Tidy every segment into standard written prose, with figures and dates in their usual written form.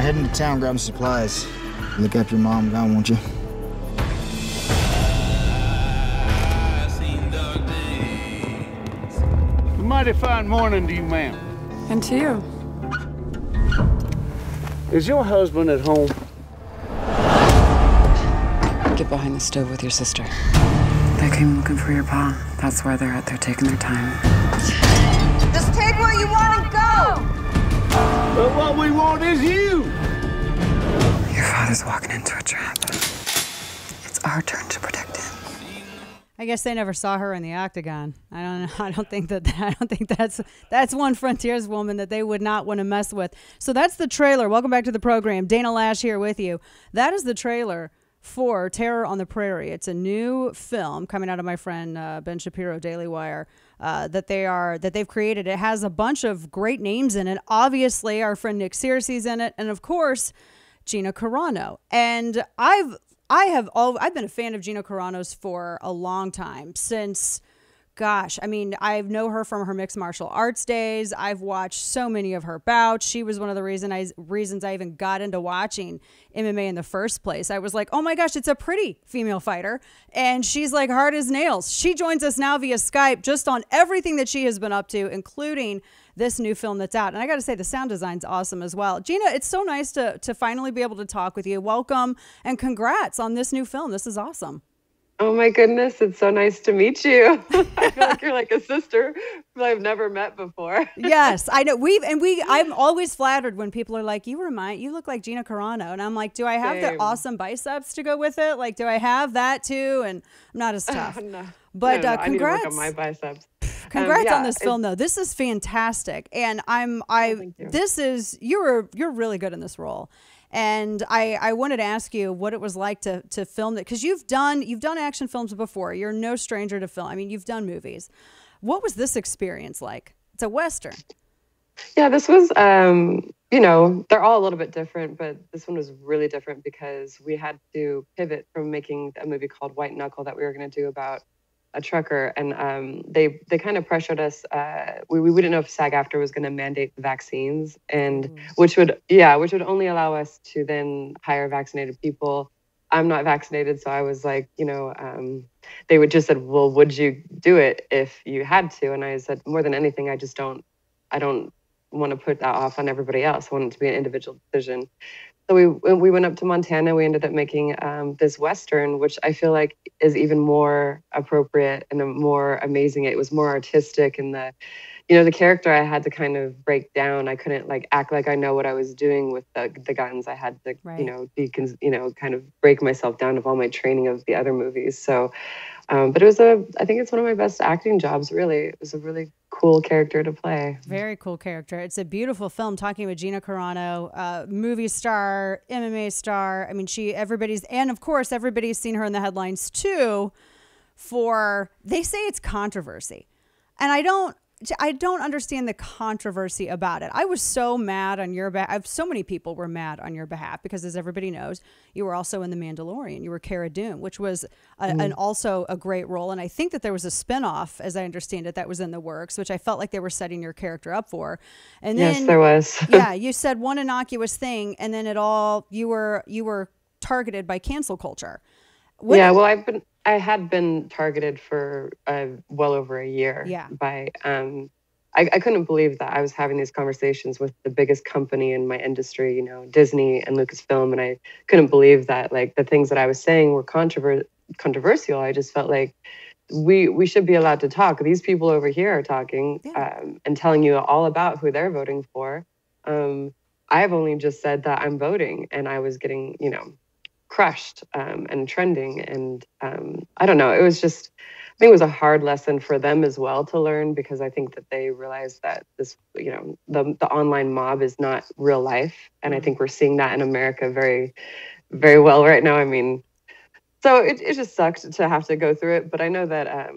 heading to town, grabbing supplies. Look after your mom, God, won't you? A mighty fine morning to you, ma'am. And to you. Is your husband at home? Get behind the stove with your sister. They came looking for your pa. That's why they're out there taking their time. Just take what you want and go! But what we want is you! Your father's walking into a trap. It's our turn to protect him. I guess they never saw her in the octagon. I don't know. I don't think that's one frontierswoman woman that they would not want to mess with. So that's the trailer. Welcome back to the program. Dana Lash here with you. That is the trailer for Terror on the Prairie. It's a new film coming out of my friend Ben Shapiro, Daily Wire, that they've created. It has a bunch of great names in it. Obviously, our friend Nick Searcy's in it, and of course, Gina Carano. And I've been a fan of Gina Carano's for a long time, since, gosh, I mean, I know her from her mixed martial arts days. I've watched so many of her bouts. She was one of the reasons I even got into watching MMA in the first place. I was like, oh my gosh, it's a pretty female fighter, and she's like hard as nails. She joins us now via Skype just on everything that she has been up to, including this new film that's out. And I got to say, the sound design's awesome as well. Gina, it's so nice to finally be able to talk with you. Welcome and congrats on this new film. This is awesome. Oh my goodness, it's so nice to meet you. I feel like you're like a sister who I've never met before. Yes, I know. I'm always flattered when people are like, you look like Gina Carano. And I'm like, do I have the awesome biceps to go with it? Like, do I have that too? And I'm not as tough. No. But no, congrats. I need to work on my biceps. Congrats on this film, though. This is fantastic, and you're really good in this role. And I wanted to ask you what it was like to film it, because you've done action films before. You're no stranger to film. I mean, you've done movies. What was this experience like? It's a Western. Yeah, this was, they're all a little bit different, but this one was really different because we had to pivot from making a movie called White Knuckle that we were going to do about a trucker, and they kind of pressured us. We didn't know if SAG-AFTRA was going to mandate the vaccines, and which would only allow us to then hire vaccinated people. I'm not vaccinated, so I was like, they would just said, well, would you do it if you had to? And I said, more than anything, I don't want to put that off on everybody else. I want it to be an individual decision. So we went up to Montana. We ended up making this Western, which I feel like is even more appropriate and more amazing. It was more artistic, and the character I had to kind of break down. I couldn't act like I know what I was doing with the guns. I had to, kind of break myself down of all my training of the other movies. So, but I think it's one of my best acting jobs, really. It was a really cool character to play. Very cool character. It's a beautiful film. Talking with Gina Carano, movie star, MMA star. I mean, everybody's seen her in the headlines too. They say it's controversy, and I don't understand the controversy about it. I was so mad on your behalf. So many people were mad on your behalf because, as everybody knows, you were also in The Mandalorian. You were Cara Dune, which was also a great role. And I think that there was a spinoff, as I understand it, that was in the works, which I felt like they were setting your character up for. And then, yes, there was. Yeah, you said one innocuous thing, and then you were targeted by cancel culture. I had been targeted for well over a year. Yeah. By I couldn't believe that I was having these conversations with the biggest company in my industry, Disney and Lucasfilm, and I couldn't believe that the things that I was saying were controversial. I just felt like we should be allowed to talk. These people over here are talking and telling you all about who they're voting for. I've only just said that I'm voting, and I was getting crushed and trending, and I don't know, I think it was a hard lesson for them as well to learn, because I think that they realized that this the online mob is not real life, and I think we're seeing that in America very, very well right now. I mean, so it just sucked to have to go through it, but I know that I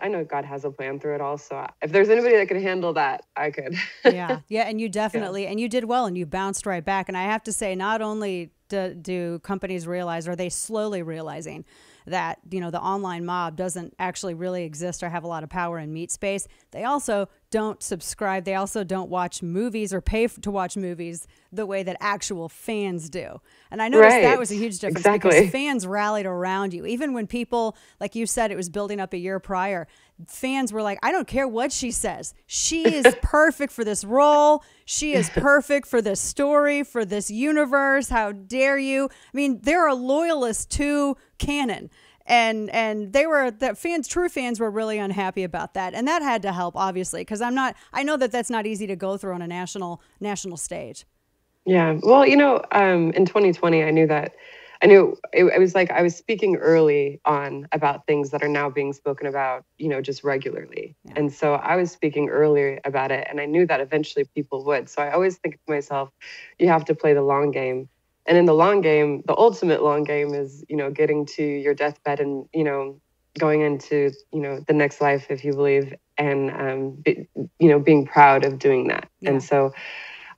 know God has a plan through it all. So if there's anybody that can handle that, I could. Yeah, and you definitely, and you did well, and you bounced right back. And I have to say, not only do companies realize, or are they slowly realizing, that, you know, the online mob doesn't actually really exist or have a lot of power in meat space. They also don't subscribe. They also don't watch movies or pay to watch movies the way that actual fans do. And I noticed that was a huge difference because fans rallied around you. Even when people, like you said, it was building up a year prior, fans were like, I don't care what she says. She is perfect for this role. She is perfect for this story, for this universe. How dare you? I mean, there are loyalists to canon. And they were, that fans, true fans were really unhappy about that. And that had to help, obviously, because I know that that's not easy to go through on a national stage. Yeah. Well, you know, in 2020, I knew it was like I was speaking early on about things that are now being spoken about, you know, just regularly. Yeah. And so I was speaking earlier about it, and I knew that eventually people would. So I always think to myself, you have to play the long game. And in the long game, the ultimate long game is, you know, getting to your deathbed and, you know, going into, you know, the next life, if you believe, and, you know, being proud of doing that. Yeah. And so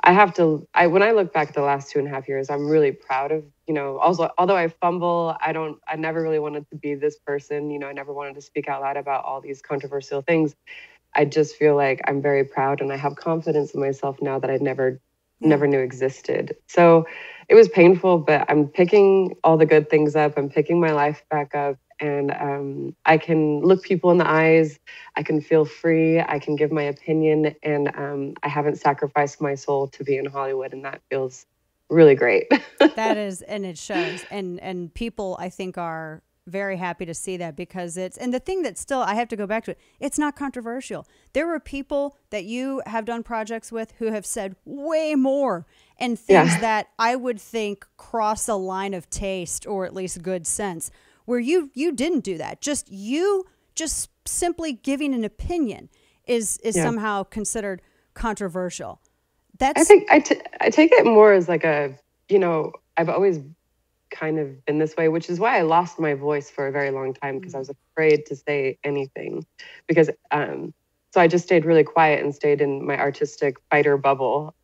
when I look back at the last 2.5 years, I'm really proud of, you know, also, although I fumble, I never really wanted to be this person. You know, I never wanted to speak out loud about all these controversial things. I just feel like I'm very proud, and I have confidence in myself now that I never knew existed. So it was painful, but I'm picking all the good things up. I'm picking my life back up, and I can look people in the eyes. I can feel free. I can give my opinion, and I haven't sacrificed my soul to be in Hollywood, and that feels really great. That is, and it shows. And people, I think, are very happy to see that, because and the thing that still, I have to go back to it, it's not controversial. There were people that you have done projects with who have said way more and things that I would think cross a line of taste, or at least good sense, where you didn't do that. Just simply giving an opinion is somehow considered controversial. I think I take it more as like a, you know, I've always kind of been this way, which is why I lost my voice for a very long time, because I was afraid to say anything, because so I just stayed really quiet and stayed in my artistic fighter bubble.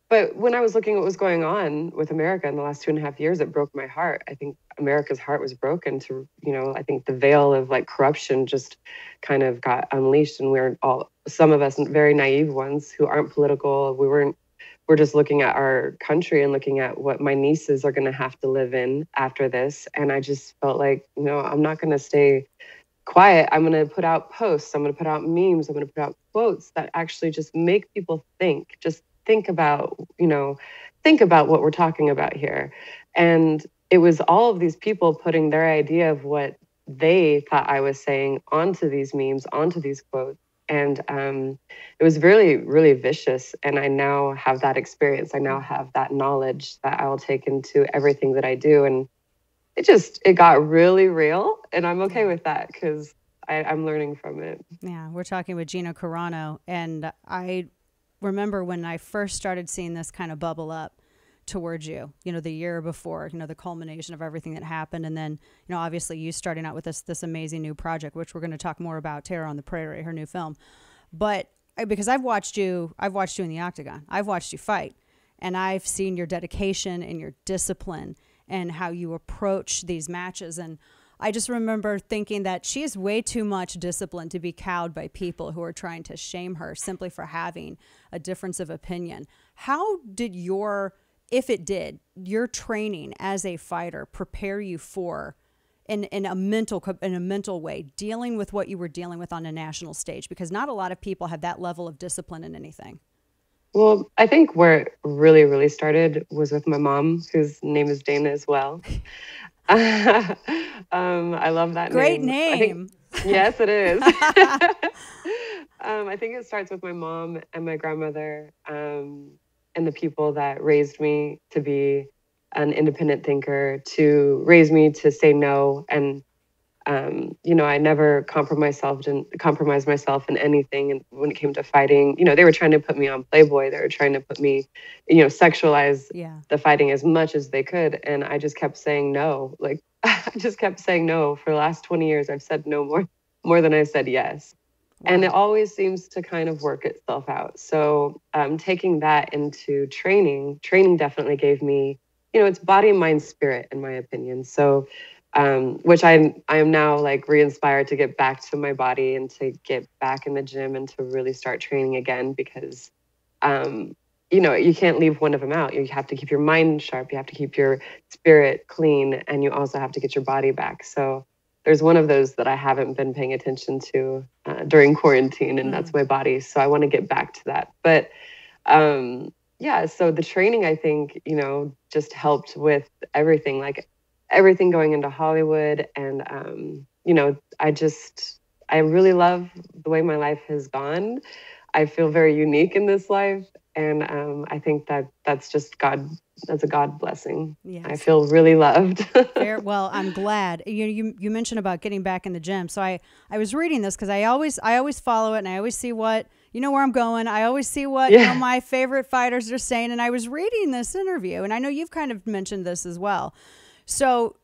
But when I was looking at what was going on with America in the last 2.5 years, it broke my heart. I think America's heart was broken to, you know, I think the veil of like corruption just kind of got unleashed, and some of us very naive ones who aren't political. We're just looking at our country and looking at what my nieces are going to have to live in after this. And I just felt like, you know, I'm not going to stay quiet. I'm going to put out posts. I'm going to put out memes. I'm going to put out quotes that actually just make people think. Just think about what we're talking about here. And it was all of these people putting their idea of what they thought I was saying onto these memes, onto these quotes. And it was really, really vicious. And I now have that experience. I now have that knowledge that I will take into everything that I do. And it got really real. And I'm okay with that, because I'm learning from it. Yeah, we're talking with Gina Carano. And I remember when I first started seeing this kind of bubble up towards you, you know, the year before, you know, the culmination of everything that happened. And then, you know, obviously you starting out with this amazing new project, which we're going to talk more about, On The Prairie, her new film. But because I've watched you in the octagon, I've watched you fight, and I've seen your dedication and your discipline and how you approach these matches. And I just remember thinking that she has way too much discipline to be cowed by people who are trying to shame her simply for having a difference of opinion. How did if it did, your training as a fighter prepare you for, in a mental way, dealing with what you were dealing with on a national stage? Because not a lot of people have that level of discipline in anything. Well, I think where it really, really started was with my mom, whose name is Dana as well. I love that Great name. Yes, it is. I think it starts with my mom and my grandmother, and the people that raised me to be an independent thinker, to raise me to say no. And, you know, I never compromised myself in anything. And when it came to fighting, you know, they were trying to put me on Playboy. They were trying to put me, you know, sexualize the fighting as much as they could. And I just kept saying no. Like, I just kept saying no. For the last 20 years, I've said no more than I said yes. And it always seems to kind of work itself out. So taking that into training definitely gave me, you know, it's body, mind, spirit, in my opinion. So which I am now like re-inspired to get back to my body and to get back in the gym and to really start training again, because you know, you can't leave one of them out. You have to keep your mind sharp, you have to keep your spirit clean, and you also have to get your body back. So there's one of those that I haven't been paying attention to during quarantine, and that's my body. So I want to get back to that. But yeah, so the training, I think, you know, just helped with everything, like everything going into Hollywood. And, you know, I really love the way my life has gone. I feel very unique in this life. And I think that's just God. That's a God blessing. Yes. I feel really loved. Well, I'm glad. You mentioned about getting back in the gym. So I was reading this because I always follow it, and I always see what, you know, where I'm going. I always see what you know, my favorite fighters are saying. And I was reading this interview, and I know you've kind of mentioned this as well. So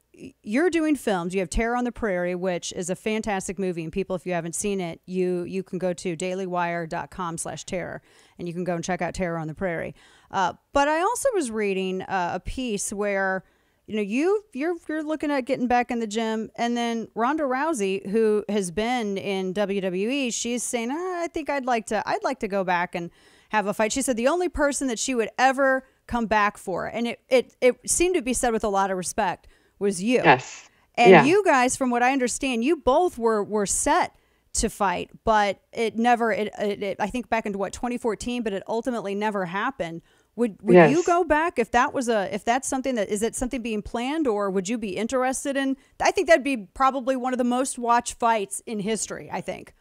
you're doing films. You have Terror on the Prairie, which is a fantastic movie. And people, if you haven't seen it, you can go to dailywire.com/terror, and you can go and check out Terror on the Prairie. But I also was reading a piece where, you know, you're looking at getting back in the gym, and then Ronda Rousey, who has been in WWE, she's saying, I think I'd like to go back and have a fight. She said the only person that she would ever come back for, and it seemed to be said with a lot of respect, was you. Yes. And you guys, from what I understand, you both were set to fight, but it never, I think back into 2014, but it ultimately never happened. Would you go back if that's something is it something being planned, or would you be interested in? I think that'd be probably one of the most watched fights in history, I think.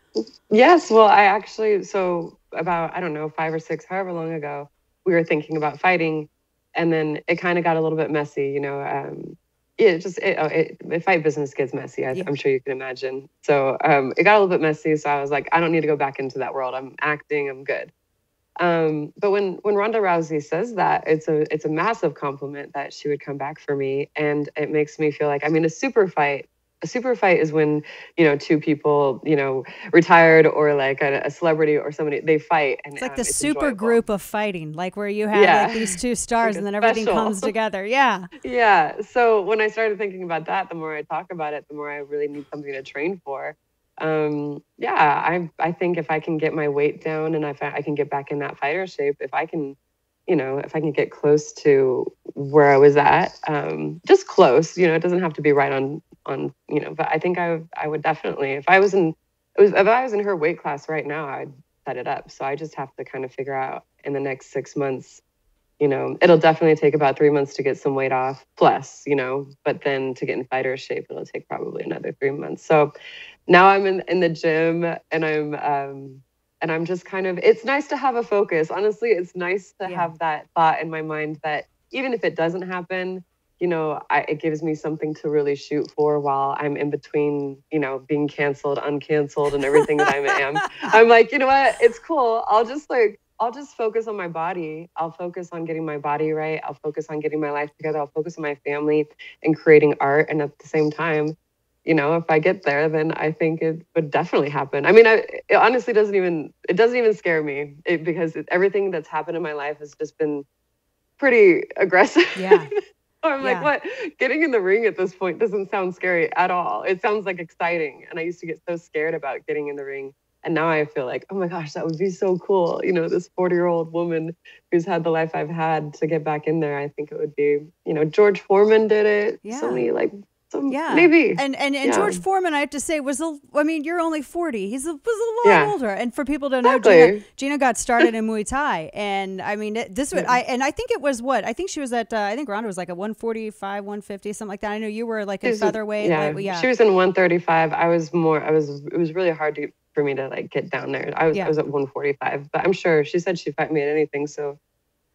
Yes. Well, I actually, so about, I don't know, 5 or 6, however long ago, we were thinking about fighting, and then it kind of got a little bit messy, you know. Fight business gets messy. I'm sure you can imagine. So it got a little bit messy. So I was like, I don't need to go back into that world. I'm acting. I'm good. But when Ronda Rousey says that, it's a massive compliment that she would come back for me, and it makes me feel like, I mean, a super fight is when, you know, 2 people, you know, retired, or like a celebrity or somebody, they fight, and it's like the super enjoyable group of fighting, like where you have like these 2 stars, like, and then everything comes together. Yeah. So when I started thinking about that, the more I talk about it, the more I really need something to train for. I think if I can get my weight down, and if I can get back in that fighter shape, if I can get close to where I was at, just close, you know, it doesn't have to be right on, you know, but I think I would definitely, if I was in her weight class right now, I'd set it up. So I just have to kind of figure out in the next 6 months, you know, it'll definitely take about 3 months to get some weight off plus, you know, but then to get in fighter shape, it'll take probably another 3 months. So now I'm in the gym, and I'm just kind of, it's nice to have a focus. Honestly, it's nice to have that thought in my mind that even if it doesn't happen, you know, it gives me something to really shoot for while I'm in between, you know, being canceled, uncanceled, and everything that I am. I'm like, you know what? It's cool. I'll just focus on my body. I'll focus on getting my body right. I'll focus on getting my life together. I'll focus on my family and creating art. And at the same time, you know, if I get there, then I think it would definitely happen. I mean, it honestly doesn't even scare me, because everything that's happened in my life has just been pretty aggressive. Yeah. So I'm like, what? Getting in the ring at this point doesn't sound scary at all. It sounds like exciting. And I used to get so scared about getting in the ring. And now I feel like, oh my gosh, that would be so cool. You know, this 40-year-old woman who's had the life I've had, to get back in there. I think it would be, you know, George Foreman did it. Yeah. So many, like, maybe. And George Foreman, I have to say, you're only 40. Was a lot older. And for people to know, Gina got started in Muay Thai. And I mean, I think it was I think she was at, I think Ronda was like at 145, 150, something like that. I know you were like in featherweight. She was in 135. It was really hard for me to like get down there. I was at 145, but I'm sure she said she'd fight me at anything. So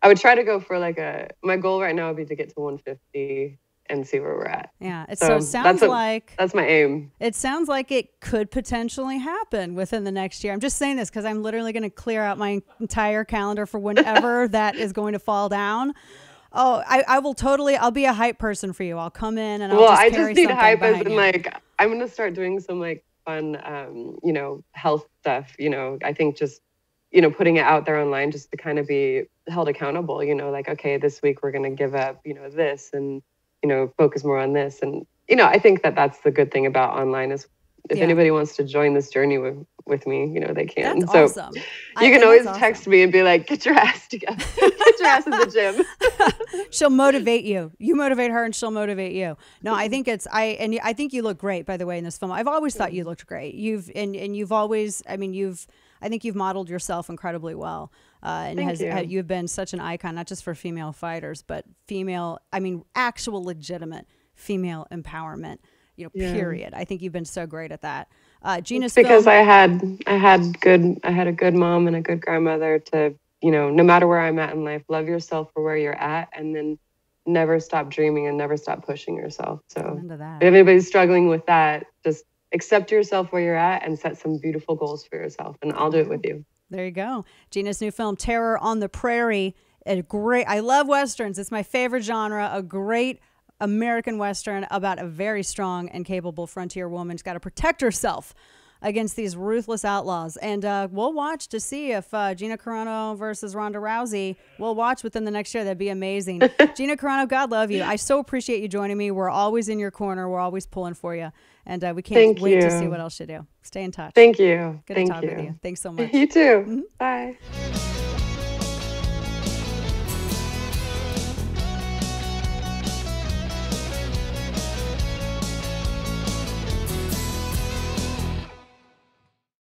I would try to go for my goal right now would be to get to 150 and see where we're at. Yeah. So it sounds like that's my aim. It sounds like it could potentially happen within the next year. I'm just saying this because I'm literally going to clear out my entire calendar for whenever that is going to fall down. Oh, I will totally, I'll be a hype person for you. I'll come in and I just need hype as in like, I'm going to start doing some like fun, you know, health stuff, you know, I think just, you know, putting it out there online just to kind of be held accountable, you know, like, okay, this week we're going to give up, you know, this and, you know, focus more on this. And I think that that's the good thing about online is if Yeah. anybody wants to join this journey with me, they can. That's So awesome. you can always that's text awesome. me and be like, get your ass together. Get your ass in the gym. She'll motivate you. You motivate her, and she'll motivate you. No, I think I think you look great, by the way, in this film. I've always thought you looked great. You've always, I think you've modeled yourself incredibly well. And Thank you. You've been such an icon, not just for female fighters, but actual legitimate female empowerment. Period. I think you've been so great at that. Gina's because film, I had a good mom and a good grandmother to, no matter where I'm at in life, love yourself for where you're at, and then never stop dreaming and never stop pushing yourself. So into that. if anybody's struggling with that, just accept yourself where you're at and set some beautiful goals for yourself, and I'll do it with you. There you go. Gina's new film, Terror on the Prairie. I love Westerns. It's my favorite genre. A great American Western about a very strong and capable frontier woman who's got to protect herself against these ruthless outlaws. And we'll watch to see if Gina Carano versus Ronda Rousey, we'll watch within the next year. That'd be amazing. Gina Carano, God love you. I so appreciate you joining me. We're always in your corner. We're always pulling for you. And we can't wait to see what else you do. Stay in touch. Thank you. Good to talk with you. Thanks so much. You too. Bye.